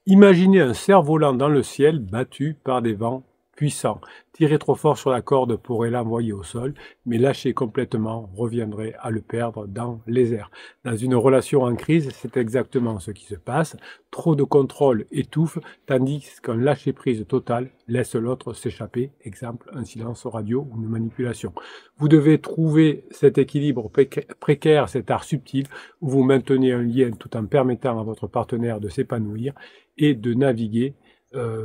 Imaginez un cerf-volant dans le ciel battu par des vents puissants. Tirez trop fort sur la corde pourrait l'envoyer au sol, mais lâcher complètement reviendrait à le perdre dans les airs. Dans une relation en crise, c'est exactement ce qui se passe. Trop de contrôle étouffe, tandis qu'un lâcher-prise total laisse l'autre s'échapper. Exemple, un silence radio ou une manipulation. Vous devez trouver cet équilibre précaire, cet art subtil, où vous maintenez un lien tout en permettant à votre partenaire de s'épanouir et de naviguer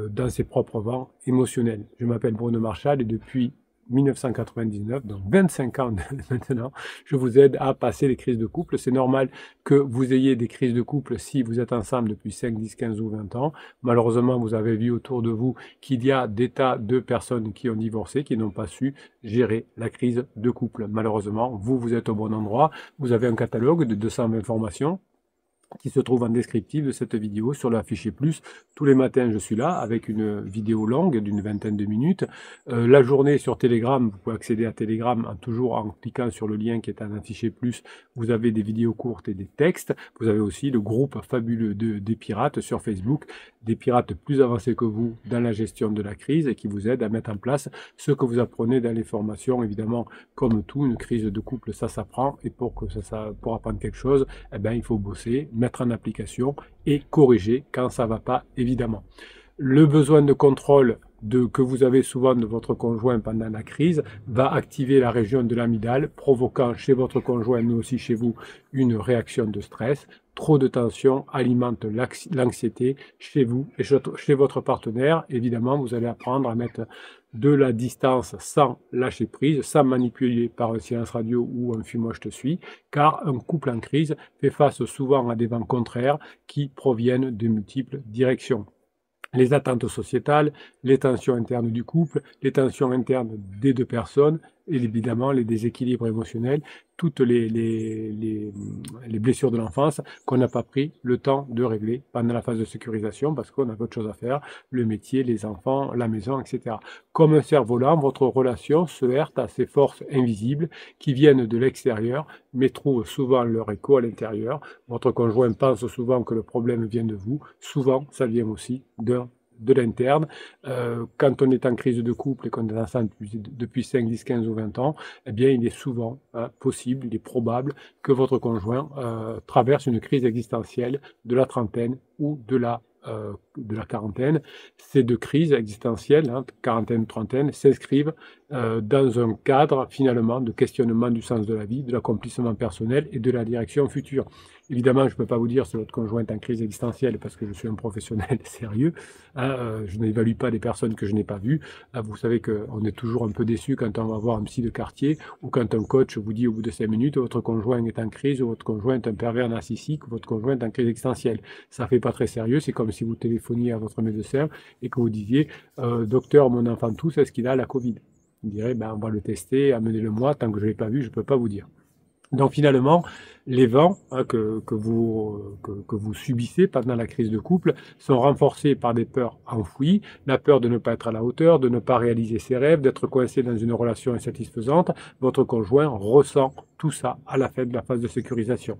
dans ses propres vents émotionnels. Je m'appelle Bruno Marchal et depuis 1999, donc 25 ans maintenant, je vous aide à passer les crises de couple. C'est normal que vous ayez des crises de couple si vous êtes ensemble depuis 5, 10, 15 ou 20 ans. Malheureusement, vous avez vu autour de vous qu'il y a des tas de personnes qui ont divorcé, qui n'ont pas su gérer la crise de couple. Malheureusement, vous êtes au bon endroit. Vous avez un catalogue de 220 formations qui se trouve en descriptif de cette vidéo sur l'affiché plus. Tous les matins, je suis là avec une vidéo longue d'une vingtaine de minutes. La journée sur Telegram, vous pouvez accéder à Telegram toujours en cliquant sur le lien qui est en affiché plus. Vous avez des vidéos courtes et des textes. Vous avez aussi le groupe fabuleux des pirates sur Facebook, des pirates plus avancés que vous dans la gestion de la crise et qui vous aident à mettre en place ce que vous apprenez dans les formations. Évidemment, comme tout, une crise de couple, ça s'apprend et pour apprendre quelque chose, eh ben, il faut bosser, mettre en application et corriger quand ça ne va pas, évidemment. Le besoin de contrôle que vous avez souvent de votre conjoint pendant la crise va activer la région de l'amygdale, provoquant chez votre conjoint, mais aussi chez vous, une réaction de stress. Trop de tension alimente l'anxiété chez vous et chez votre partenaire. Évidemment, vous allez apprendre à mettre de la distance sans lâcher prise, sans manipuler par un silence radio ou un fuis-moi je te suis, car un couple en crise fait face souvent à des vents contraires qui proviennent de multiples directions. Les attentes sociétales, les tensions internes du couple, les tensions internes des deux personnes, et évidemment les déséquilibres émotionnels, toutes les blessures de l'enfance qu'on n'a pas pris le temps de régler pendant la phase de sécurisation parce qu'on a d'autres choses à faire, le métier, les enfants, la maison, etc. Comme un cerf-volant, votre relation se heurte à ces forces invisibles qui viennent de l'extérieur mais trouvent souvent leur écho à l'intérieur. Votre conjoint pense souvent que le problème vient de vous, souvent ça vient aussi de l'interne. Quand on est en crise de couple et qu'on est ensemble depuis 5, 10, 15 ou 20 ans, eh bien, il est souvent possible, il est probable que votre conjoint traverse une crise existentielle de la trentaine ou de la quarantaine. Ces deux crises existentielles, quarantaine, trentaine, s'inscrivent dans un cadre finalement de questionnement du sens de la vie, de l'accomplissement personnel et de la direction future. Évidemment, je ne peux pas vous dire si votre conjoint est en crise existentielle parce que je suis un professionnel sérieux. Je n'évalue pas des personnes que je n'ai pas vues. Vous savez qu'on est toujours un peu déçu quand on va voir un psy de quartier ou quand un coach vous dit au bout de 5 minutes votre conjoint est en crise ou votre conjoint est un pervers narcissique ou votre conjoint est en crise existentielle. Ça ne fait pas très sérieux. C'est comme si vous téléphoniez à votre médecin et que vous disiez docteur, mon enfant tousse, est-ce qu'il a la Covid? Il dirait ben, on va le tester, amenez-le-moi, tant que je ne l'ai pas vu, je ne peux pas vous dire. Donc finalement, les vents que vous subissez pendant la crise de couple sont renforcés par des peurs enfouies, la peur de ne pas être à la hauteur, de ne pas réaliser ses rêves, d'être coincé dans une relation insatisfaisante. Votre conjoint ressent tout ça à la fin de la phase de sécurisation.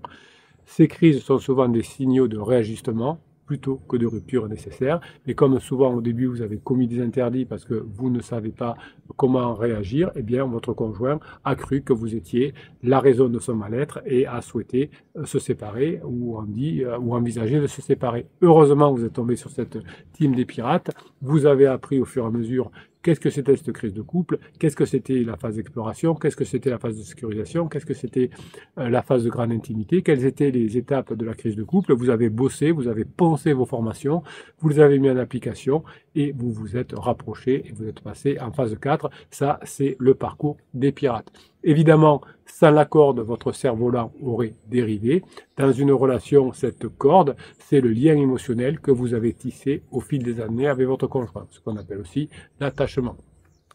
Ces crises sont souvent des signaux de réajustement plutôt que de rupture nécessaire. Mais comme souvent au début vous avez commis des interdits parce que vous ne savez pas comment réagir, eh bien votre conjoint a cru que vous étiez la raison de son mal-être et a souhaité se séparer ou envisager de se séparer. Heureusement vous êtes tombé sur cette team des pirates, vous avez appris au fur et à mesure qu'est-ce que c'était cette crise de couple, qu'est-ce que c'était la phase d'exploration, qu'est-ce que c'était la phase de sécurisation, qu'est-ce que c'était la phase de grande intimité, quelles étaient les étapes de la crise de couple. Vous avez bossé, vous avez pensé vos formations, vous les avez mis en application et vous vous êtes rapproché et vous êtes passé en phase 4. Ça, c'est le parcours des pirates. Évidemment, sans la corde, votre cerf-volant aurait dérivé. Dans une relation, cette corde, c'est le lien émotionnel que vous avez tissé au fil des années avec votre conjoint, ce qu'on appelle aussi l'attachement.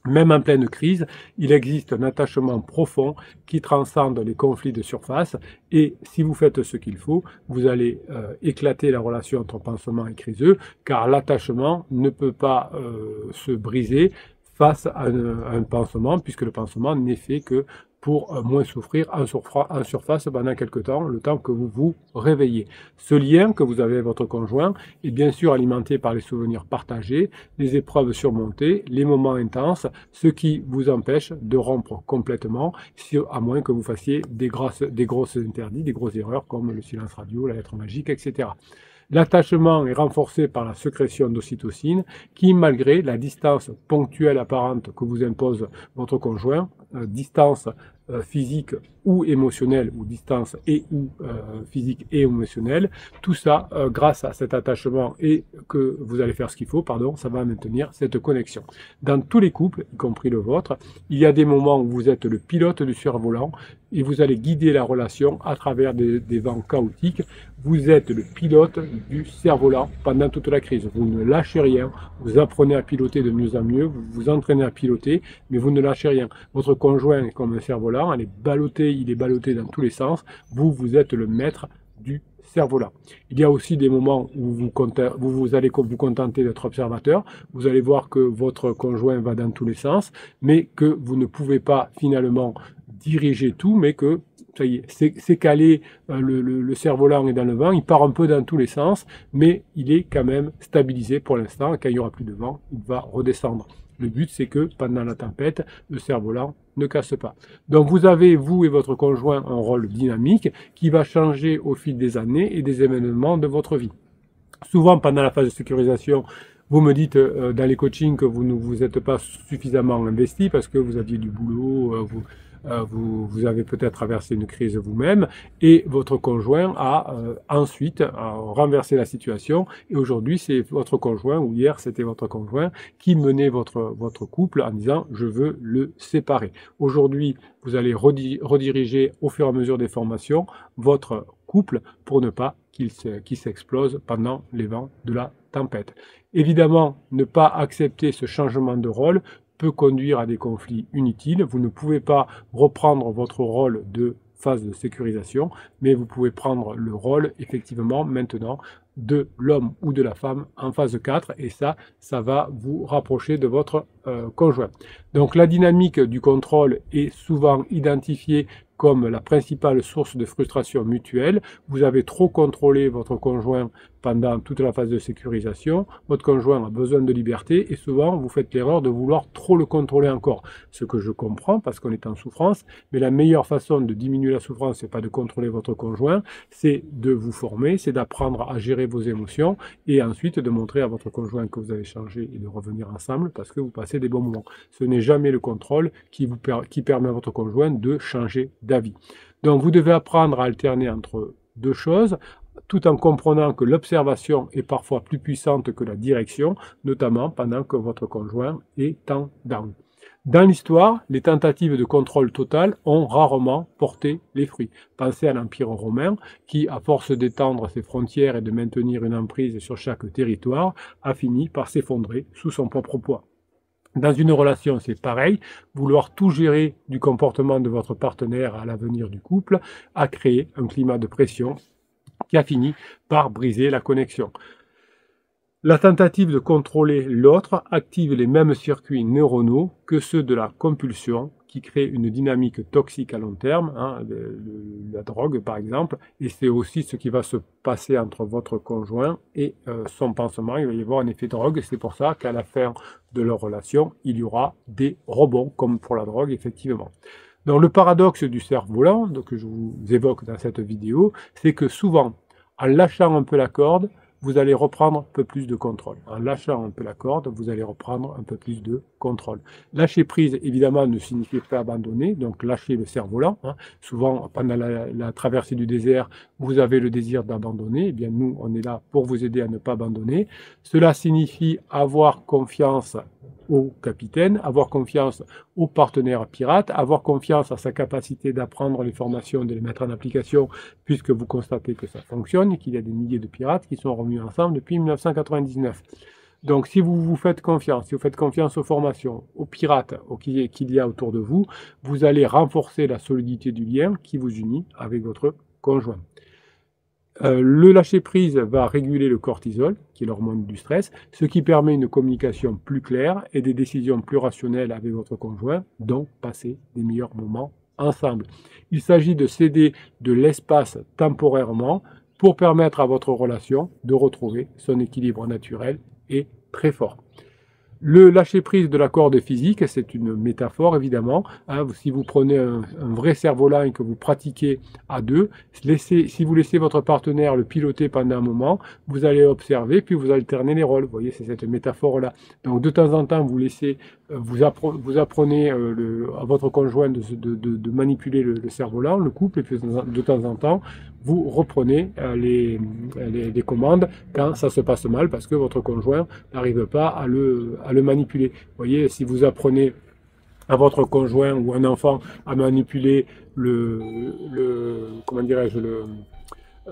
Même en pleine crise, il existe un attachement profond qui transcende les conflits de surface et si vous faites ce qu'il faut, vous allez éclater la relation entre pansement et criseux car l'attachement ne peut pas se briser face à un pansement, puisque le pansement n'est fait que pour moins souffrir en surface pendant quelque temps, le temps que vous vous réveillez. Ce lien que vous avez avec votre conjoint est bien sûr alimenté par les souvenirs partagés, les épreuves surmontées, les moments intenses, ce qui vous empêche de rompre complètement, à moins que vous fassiez des grosses interdits, des grosses erreurs comme le silence radio, la lettre magique, etc. L'attachement est renforcé par la sécrétion d'ocytocine qui, malgré la distance ponctuelle apparente que vous impose votre conjoint, distance physique ou émotionnelle, ou distance physique et émotionnelle, tout ça, grâce à cet attachement et que vous allez faire ce qu'il faut, ça va maintenir cette connexion. Dans tous les couples, y compris le vôtre, il y a des moments où vous êtes le pilote du cerf-volant et vous allez guider la relation à travers des vents chaotiques. Vous êtes le pilote du cerf-volant pendant toute la crise. Vous ne lâchez rien, vous apprenez à piloter de mieux en mieux, vous vous entraînez à piloter, mais vous ne lâchez rien. Votre conjoint est comme un cerf-volant, il est ballotté dans tous les sens. Vous êtes le maître du cerf-volant. Il y a aussi des moments où vous allez vous contenter d'être observateur. Vous allez voir que votre conjoint va dans tous les sens, mais que vous ne pouvez pas finalement diriger tout, mais que ça y est, c'est calé, le cerf-volant est dans le vent, il part un peu dans tous les sens, mais il est quand même stabilisé pour l'instant. Quand il n'y aura plus de vent, il va redescendre. Le but, c'est que pendant la tempête, le cerf-volant ne casse pas. Donc vous avez, vous et votre conjoint, un rôle dynamique qui va changer au fil des années et des événements de votre vie. Souvent, pendant la phase de sécurisation, vous me dites dans les coachings que vous ne vous êtes pas suffisamment investi parce que vous aviez du boulot, vous avez peut-être traversé une crise vous-même et votre conjoint a ensuite renversé la situation et aujourd'hui c'est votre conjoint ou hier c'était votre conjoint qui menait votre couple en disant je veux le séparer. Aujourd'hui vous allez rediriger au fur et à mesure des formations votre couple pour ne pas qu'il s'explose pendant les vents de la tempête. Évidemment, ne pas accepter ce changement de rôle peut conduire à des conflits inutiles. Vous ne pouvez pas reprendre votre rôle de phase de sécurisation, mais vous pouvez prendre le rôle, effectivement, maintenant, de l'homme ou de la femme en phase 4, et ça va vous rapprocher de votre conjoint. Donc la dynamique du contrôle est souvent identifiée comme la principale source de frustration mutuelle. Vous avez trop contrôlé votre conjoint pendant toute la phase de sécurisation. Votre conjoint a besoin de liberté et souvent vous faites l'erreur de vouloir trop le contrôler encore. Ce que je comprends parce qu'on est en souffrance, mais la meilleure façon de diminuer la souffrance, c'est pas de contrôler votre conjoint, c'est de vous former, c'est d'apprendre à gérer vos émotions et ensuite de montrer à votre conjoint que vous avez changé et de revenir ensemble parce que vous passez des bons moments. Ce n'est jamais le contrôle qui permet à votre conjoint de changer d'avis. Donc vous devez apprendre à alterner entre deux choses, tout en comprenant que l'observation est parfois plus puissante que la direction, notamment pendant que votre conjoint est en down. Dans l'histoire, les tentatives de contrôle total ont rarement porté les fruits. Pensez à l'Empire romain qui, à force d'étendre ses frontières et de maintenir une emprise sur chaque territoire, a fini par s'effondrer sous son propre poids. Dans une relation, c'est pareil. Vouloir tout gérer du comportement de votre partenaire à l'avenir du couple a créé un climat de pression qui a fini par briser la connexion. La tentative de contrôler l'autre active les mêmes circuits neuronaux que ceux de la compulsion qui crée une dynamique toxique à long terme, la drogue par exemple, et c'est aussi ce qui va se passer entre votre conjoint et son pansement. Il va y avoir un effet drogue, c'est pour ça qu'à la fin de leur relation, il y aura des rebonds, comme pour la drogue effectivement. Donc le paradoxe du cerf-volant, que je vous évoque dans cette vidéo, c'est que souvent, en lâchant un peu la corde, vous allez reprendre un peu plus de contrôle. En lâchant un peu la corde, vous allez reprendre un peu plus de contrôle. Lâcher prise, évidemment, ne signifie pas abandonner, donc lâcher le cerf-volant. Souvent, pendant la traversée du désert, vous avez le désir d'abandonner. Eh bien, nous, on est là pour vous aider à ne pas abandonner. Cela signifie avoir confiance au capitaine, avoir confiance au partenaire pirate, avoir confiance à sa capacité d'apprendre les formations, de les mettre en application, puisque vous constatez que ça fonctionne et qu'il y a des milliers de pirates qui sont revenus ensemble depuis 1999. Donc si vous vous faites confiance, si vous faites confiance aux formations, aux pirates qu'il y a autour de vous, vous allez renforcer la solidité du lien qui vous unit avec votre conjoint. Le lâcher-prise va réguler le cortisol, qui est l'hormone du stress, ce qui permet une communication plus claire et des décisions plus rationnelles avec votre conjoint, donc passer des meilleurs moments ensemble. Il s'agit de céder de l'espace temporairement pour permettre à votre relation de retrouver son équilibre naturel et très fort. Le lâcher-prise de la corde physique, c'est une métaphore évidemment. Si vous prenez un vrai cerf-volant et que vous pratiquez à deux, si vous laissez votre partenaire le piloter pendant un moment, vous allez observer, puis vous alternez les rôles. Vous voyez, c'est cette métaphore-là. Donc de temps en temps, vous laissez, vous apprenez à votre conjoint de manipuler le cerf-volant, le couple, et puis de temps en temps, vous reprenez les commandes quand ça se passe mal parce que votre conjoint n'arrive pas à le manipuler. Vous voyez, si vous apprenez à votre conjoint ou un enfant à manipuler comment dirais-je,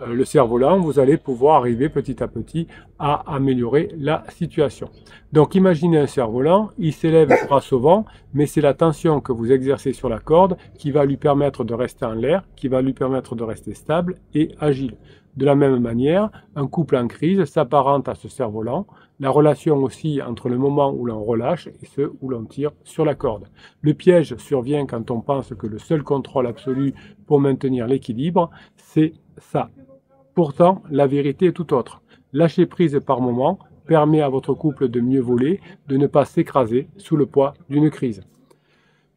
le cerf-volant, vous allez pouvoir arriver petit à petit à améliorer la situation. Donc imaginez un cerf-volant, il s'élève grâce au vent, mais c'est la tension que vous exercez sur la corde qui va lui permettre de rester en l'air, qui va lui permettre de rester stable et agile. De la même manière, un couple en crise s'apparente à ce cerf-volant, la relation aussi entre le moment où l'on relâche et ce où l'on tire sur la corde. Le piège survient quand on pense que le seul contrôle absolu pour maintenir l'équilibre, c'est ça. Pourtant, la vérité est tout autre. Lâcher prise par moment permet à votre couple de mieux voler, de ne pas s'écraser sous le poids d'une crise.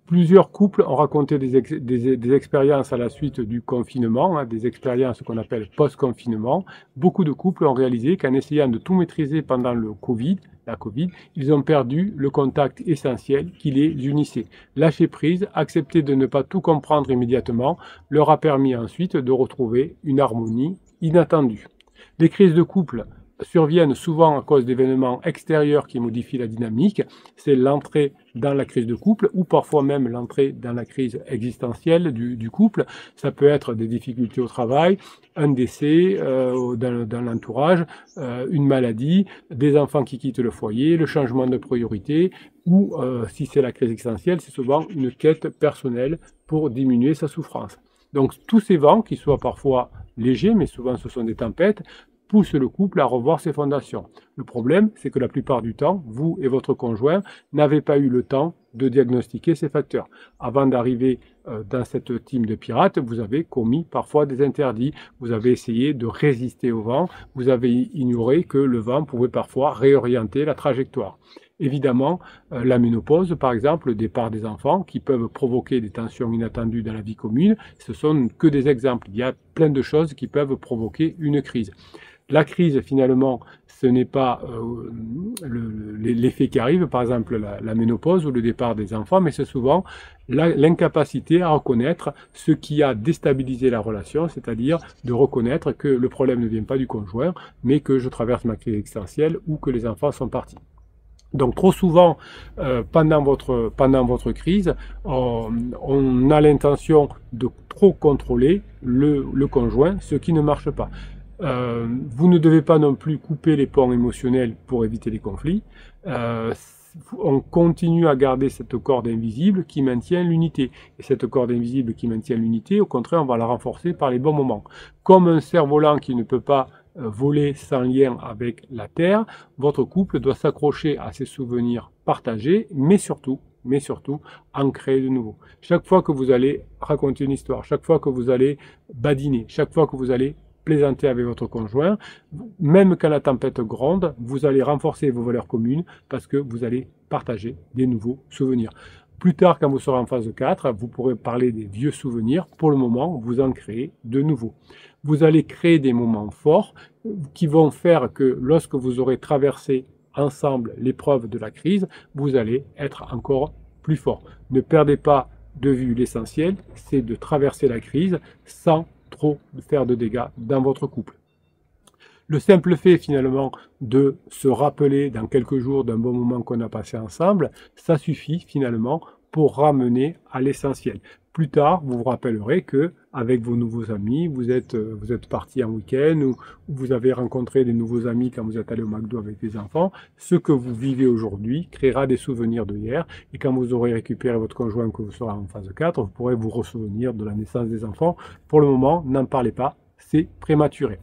Plusieurs couples ont raconté des expériences à la suite du confinement, des expériences qu'on appelle post-confinement. Beaucoup de couples ont réalisé qu'en essayant de tout maîtriser pendant la Covid, ils ont perdu le contact essentiel qui les unissait. Lâcher prise, accepter de ne pas tout comprendre immédiatement, leur a permis ensuite de retrouver une harmonie inattendue. Les crises de couple surviennent souvent à cause d'événements extérieurs qui modifient la dynamique. C'est l'entrée dans la crise de couple ou parfois même l'entrée dans la crise existentielle du couple. Ça peut être des difficultés au travail, un décès dans l'entourage, une maladie, des enfants qui quittent le foyer, le changement de priorité ou si c'est la crise existentielle, c'est souvent une quête personnelle pour diminuer sa souffrance. Donc tous ces vents, qui soient parfois légers, mais souvent ce sont des tempêtes, pousse le couple à revoir ses fondations. Le problème, c'est que la plupart du temps, vous et votre conjoint n'avez pas eu le temps de diagnostiquer ces facteurs. Avant d'arriver dans cette team de pirates, vous avez commis parfois des interdits, vous avez essayé de résister au vent, vous avez ignoré que le vent pouvait parfois réorienter la trajectoire. Évidemment, la ménopause, par exemple, le départ des enfants, qui peuvent provoquer des tensions inattendues dans la vie commune, ce sont que des exemples. Il y a plein de choses qui peuvent provoquer une crise. La crise, finalement, ce n'est pas l'effet qui arrive, par exemple la ménopause ou le départ des enfants, mais c'est souvent l'incapacité à reconnaître ce qui a déstabilisé la relation, c'est-à-dire de reconnaître que le problème ne vient pas du conjoint, mais que je traverse ma crise existentielle ou que les enfants sont partis. Donc trop souvent, pendant votre crise, on a l'intention de trop contrôler le conjoint, ce qui ne marche pas. Vous ne devez pas non plus couper les ponts émotionnels pour éviter les conflits. On continue à garder cette corde invisible qui maintient l'unité. Et cette corde invisible qui maintient l'unité, au contraire, on va la renforcer par les bons moments. Comme un cerf-volant qui ne peut pas voler sans lien avec la terre, votre couple doit s'accrocher à ses souvenirs partagés, mais surtout en créer de nouveaux. Chaque fois que vous allez raconter une histoire, chaque fois que vous allez badiner, chaque fois que vous allez plaisanter avec votre conjoint, même quand la tempête gronde, vous allez renforcer vos valeurs communes parce que vous allez partager des nouveaux souvenirs. Plus tard, quand vous serez en phase 4, vous pourrez parler des vieux souvenirs. Pour le moment, vous en créez de nouveaux. Vous allez créer des moments forts qui vont faire que lorsque vous aurez traversé ensemble l'épreuve de la crise, vous allez être encore plus fort. Ne perdez pas de vue l'essentiel, c'est de traverser la crise sans trop faire de dégâts dans votre couple. Le simple fait finalement de se rappeler dans quelques jours d'un bon moment qu'on a passé ensemble, ça suffit finalement pour ramener à l'essentiel. Plus tard, vous vous rappellerez que avec vos nouveaux amis, vous êtes parti en week-end ou vous avez rencontré des nouveaux amis quand vous êtes allé au McDo avec des enfants. Ce que vous vivez aujourd'hui créera des souvenirs de hier. Et quand vous aurez récupéré votre conjoint, que vous serez en phase 4, vous pourrez vous ressouvenir de la naissance des enfants. Pour le moment, n'en parlez pas, c'est prématuré.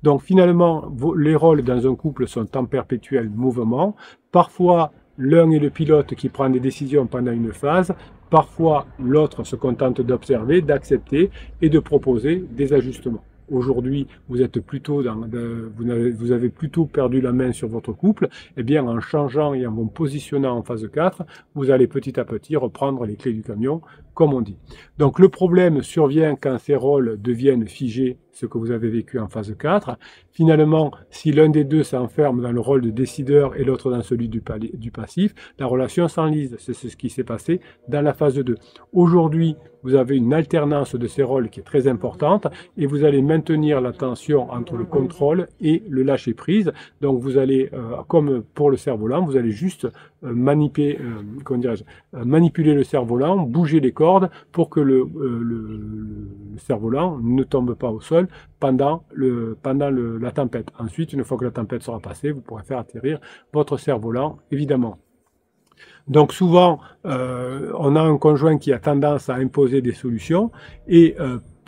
Donc finalement, les rôles dans un couple sont en perpétuel mouvement. Parfois, l'un est le pilote qui prend des décisions pendant une phase. Parfois, l'autre se contente d'observer, d'accepter et de proposer des ajustements. Aujourd'hui, vous êtes plutôt vous avez plutôt perdu la main sur votre couple. Eh bien, en changeant et en vous positionnant en phase 4, vous allez petit à petit reprendre les clés du camion, comme on dit. Donc, le problème survient quand ces rôles deviennent figés, ce que vous avez vécu en phase 4. Finalement, si l'un des deux s'enferme dans le rôle de décideur et l'autre dans celui du passif, la relation s'enlise. C'est ce qui s'est passé dans la phase 2. Aujourd'hui, vous avez une alternance de ces rôles qui est très importante et vous allez maintenir la tension entre le contrôle et le lâcher-prise. Donc vous allez, comme pour le cerf-volant, vous allez juste manipuler le cerf-volant, bouger les cordes pour que le cerf-volant ne tombe pas au sol pendant la tempête. Ensuite, une fois que la tempête sera passée, vous pourrez faire atterrir votre cerf-volant, évidemment. Donc souvent, on a un conjoint qui a tendance à imposer des solutions et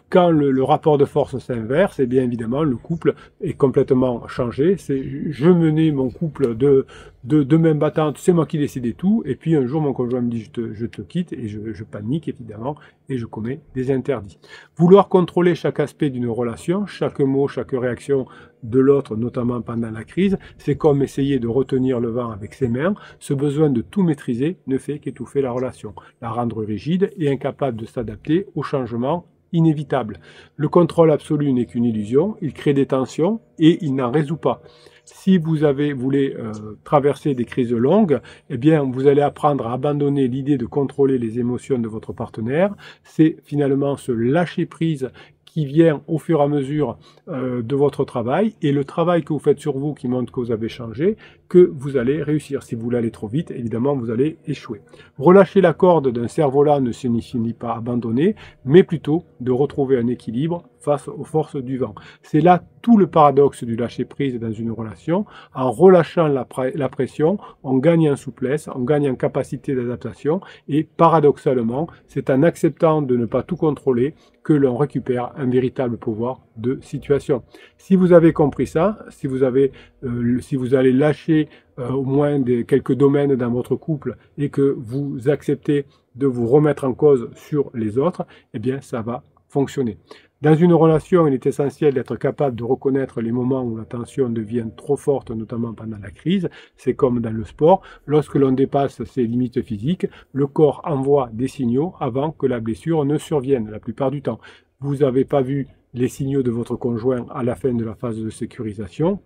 quand le rapport de force s'inverse, eh bien évidemment, le couple est complètement changé. C'est je menais mon couple de main battante, c'est moi qui décidais tout. Et puis un jour, mon conjoint me dit je te quitte et je panique évidemment et je commets des interdits. Vouloir contrôler chaque aspect d'une relation, chaque mot, chaque réaction de l'autre, notamment pendant la crise, c'est comme essayer de retenir le vent avec ses mains. Ce besoin de tout maîtriser ne fait qu'étouffer la relation, la rendre rigide et incapable de s'adapter aux changements inévitable. Le contrôle absolu n'est qu'une illusion, il crée des tensions et il n'en résout pas. Si vous voulez traverser des crises longues, eh bien, vous allez apprendre à abandonner l'idée de contrôler les émotions de votre partenaire. C'est finalement ce lâcher prise qui vient au fur et à mesure de votre travail et le travail que vous faites sur vous qui montre que vous avez changé, que vous allez réussir. Si vous voulez aller trop vite, évidemment, vous allez échouer. Relâcher la corde d'un cerf-volant ne signifie pas abandonner, mais plutôt de retrouver un équilibre face aux forces du vent. C'est là tout le paradoxe du lâcher-prise dans une relation. En relâchant la pression, on gagne en souplesse, on gagne en capacité d'adaptation et paradoxalement, c'est en acceptant de ne pas tout contrôler que l'on récupère un véritable pouvoir de situation. Si vous avez compris ça, si vous allez lâcher au moins quelques domaines dans votre couple et que vous acceptez de vous remettre en cause sur les autres, eh bien ça va fonctionner. Dans une relation, il est essentiel d'être capable de reconnaître les moments où la tension devient trop forte, notamment pendant la crise. C'est comme dans le sport. Lorsque l'on dépasse ses limites physiques, le corps envoie des signaux avant que la blessure ne survienne, la plupart du temps. Vous n'avez pas vu les signaux de votre conjoint à la fin de la phase de sécurisation.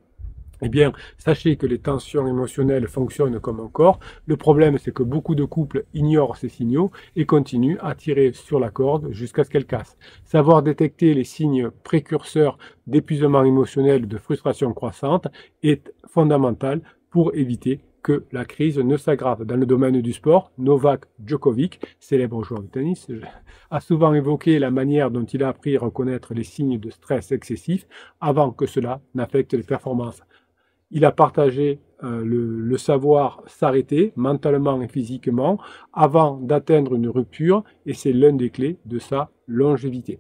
Eh bien, sachez que les tensions émotionnelles fonctionnent comme un corps. Le problème, c'est que beaucoup de couples ignorent ces signaux et continuent à tirer sur la corde jusqu'à ce qu'elle casse. Savoir détecter les signes précurseurs d'épuisement émotionnel, de frustration croissante est fondamental pour éviter que la crise ne s'aggrave. Dans le domaine du sport, Novak Djokovic, célèbre joueur de tennis, a souvent évoqué la manière dont il a appris à reconnaître les signes de stress excessif avant que cela n'affecte les performances. Il a partagé le savoir s'arrêter mentalement et physiquement avant d'atteindre une rupture et c'est l'un des clés de sa longévité.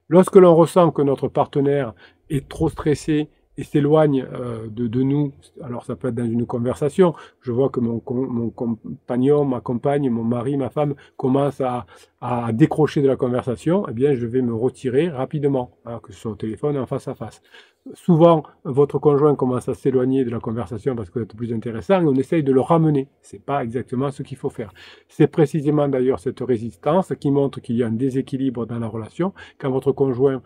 Lorsque l'on ressent que notre partenaire est trop stressé et s'éloigne de nous, alors ça peut être dans une conversation, je vois que mon compagnon, ma compagne, mon mari, ma femme commencent à décrocher de la conversation, eh bien je vais me retirer rapidement, que ce soit au téléphone en face à face. Souvent, votre conjoint commence à s'éloigner de la conversation parce que vous êtes plus intéressant et on essaye de le ramener. C'est pas exactement ce qu'il faut faire. C'est précisément d'ailleurs cette résistance qui montre qu'il y a un déséquilibre dans la relation. Quand votre conjoint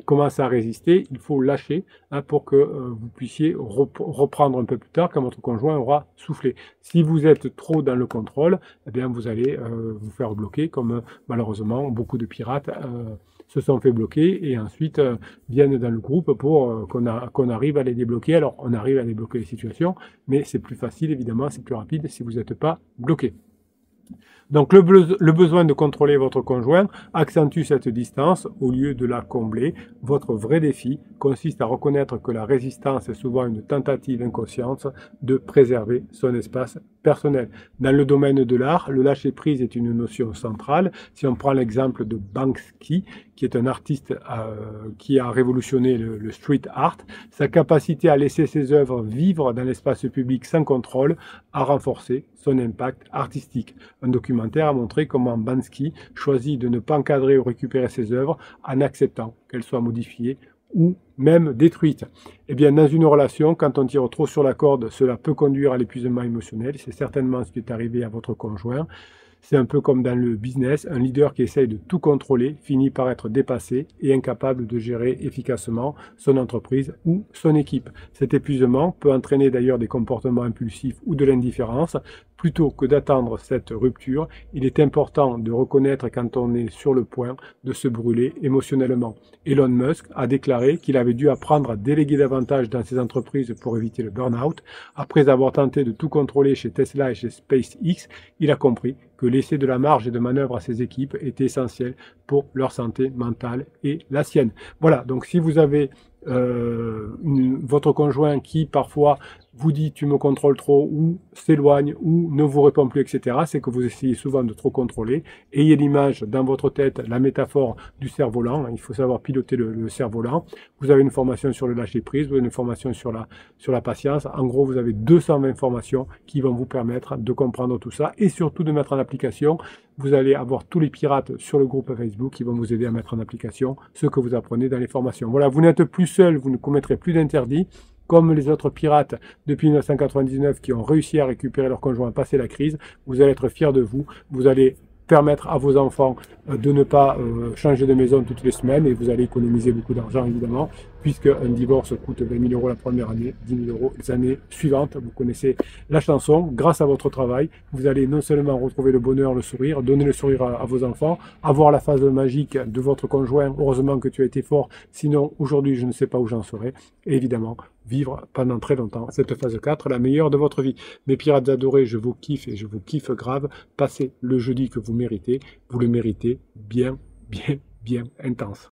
commence à résister, il faut lâcher pour que vous puissiez reprendre un peu plus tard quand votre conjoint aura soufflé. Si vous êtes trop dans le contrôle, eh bien vous allez vous faire bloquer comme malheureusement beaucoup de pirates se sont fait bloquer et ensuite viennent dans le groupe pour qu'on arrive à les débloquer. Alors, on arrive à débloquer les situations, mais c'est plus facile, évidemment, c'est plus rapide si vous n'êtes pas bloqué. Donc, le besoin de contrôler votre conjoint accentue cette distance au lieu de la combler. Votre vrai défi consiste à reconnaître que la résistance est souvent une tentative inconsciente de préserver son espace personnel. Dans le domaine de l'art, le lâcher-prise est une notion centrale. Si on prend l'exemple de Banksy, qui est un artiste qui a révolutionné le street art, sa capacité à laisser ses œuvres vivre dans l'espace public sans contrôle a renforcé son impact artistique. Un documentaire a montré comment Banksy choisit de ne pas encadrer ou récupérer ses œuvres en acceptant qu'elles soient modifiées ou même détruite. Eh bien, dans une relation, quand on tire trop sur la corde, cela peut conduire à l'épuisement émotionnel. C'est certainement ce qui est arrivé à votre conjoint. C'est un peu comme dans le business, un leader qui essaye de tout contrôler finit par être dépassé et incapable de gérer efficacement son entreprise ou son équipe. Cet épuisement peut entraîner d'ailleurs des comportements impulsifs ou de l'indifférence. Plutôt que d'attendre cette rupture, il est important de reconnaître quand on est sur le point de se brûler émotionnellement. Elon Musk a déclaré qu'il avait dû apprendre à déléguer davantage dans ses entreprises pour éviter le burn-out. Après avoir tenté de tout contrôler chez Tesla et chez SpaceX, il a compris que laisser de la marge et de manœuvre à ses équipes était essentiel pour leur santé mentale et la sienne. Voilà, donc si vous avez votre conjoint qui parfois vous dit tu me contrôles trop ou s'éloigne ou ne vous répond plus, etc., c'est que vous essayez souvent de trop contrôler. Ayez l'image dans votre tête, la métaphore du cerf-volant. Il faut savoir piloter le cerf-volant. Vous avez une formation sur le lâcher-prise, vous avez une formation sur la patience. En gros, vous avez 220 formations qui vont vous permettre de comprendre tout ça et surtout de mettre en application. Vous allez avoir tous les pirates sur le groupe Facebook qui vont vous aider à mettre en application ce que vous apprenez dans les formations. Voilà, vous n'êtes plus seul, vous ne commettrez plus d'interdits. Comme les autres pirates depuis 1999 qui ont réussi à récupérer leur conjoint passer la crise, vous allez être fiers de vous. Vous allez permettre à vos enfants de ne pas changer de maison toutes les semaines et vous allez économiser beaucoup d'argent évidemment, puisque un divorce coûte 20 000 € la première année, 10 000 € les années suivantes. Vous connaissez la chanson. Grâce à votre travail, vous allez non seulement retrouver le bonheur, le sourire, donner le sourire à vos enfants, avoir la phase magique de votre conjoint. Heureusement que tu as été fort, sinon aujourd'hui je ne sais pas où j'en serais. Et évidemment, vivre pendant très longtemps cette phase 4, la meilleure de votre vie. Mes pirates adorés, je vous kiffe et je vous kiffe grave. Passez le jeudi que vous méritez. Vous le méritez bien intense.